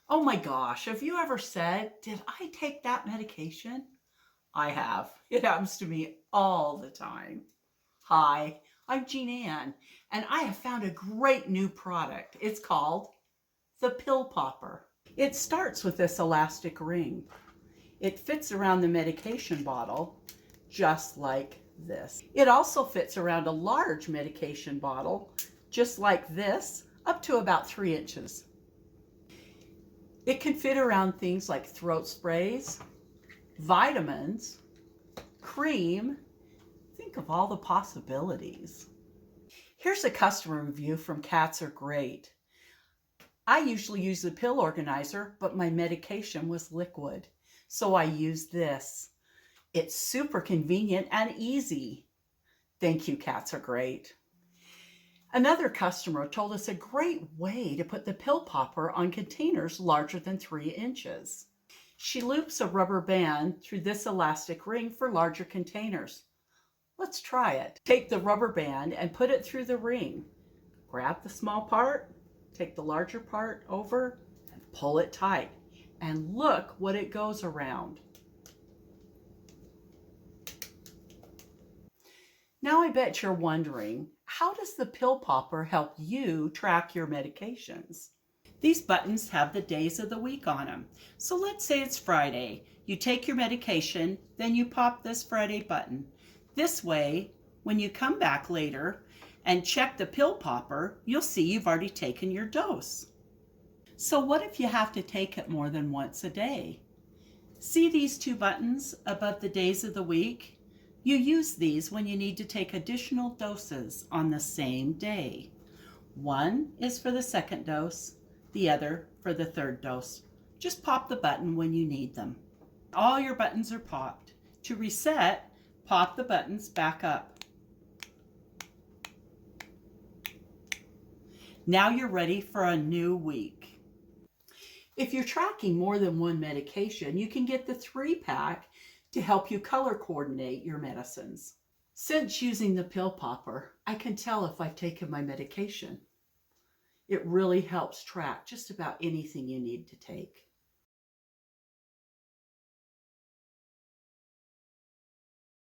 Oh my gosh, have you ever said, did I take that medication? I have. It happens to me all the time. Hi, I'm Jean Ann, and I have found a great new product. It's called the Pill Popper. It starts with this elastic ring. It fits around the medication bottle just like this. It also fits around a large medication bottle just like this, up to about 3 inches. It can fit around things like throat sprays, vitamins, cream. Think of all the possibilities. Here's a customer review from Cats Are Great. I usually use the pill organizer, but my medication was liquid, so I use this. It's super convenient and easy. Thank you, Cats Are Great. Another customer told us a great way to put the pill popper on containers larger than 3 inches. She loops a rubber band through this elastic ring for larger containers. Let's try it. Take the rubber band and put it through the ring. Grab the small part, take the larger part over, and pull it tight. And look what it goes around. Now I bet you're wondering, how does the pill popper help you track your medications? These buttons have the days of the week on them. So let's say it's Friday. You take your medication, then you pop this Friday button. This way, when you come back later and check the pill popper, you'll see you've already taken your dose. So what if you have to take it more than once a day? See these two buttons above the days of the week? You use these when you need to take additional doses on the same day. One is for the second dose, the other for the third dose. Just pop the button when you need them. All your buttons are popped. To reset, pop the buttons back up. Now you're ready for a new week. If you're tracking more than one medication, you can get the 3-pack to help you color coordinate your medicines. Since using the pill popper, I can tell if I've taken my medication. It really helps track just about anything you need to take.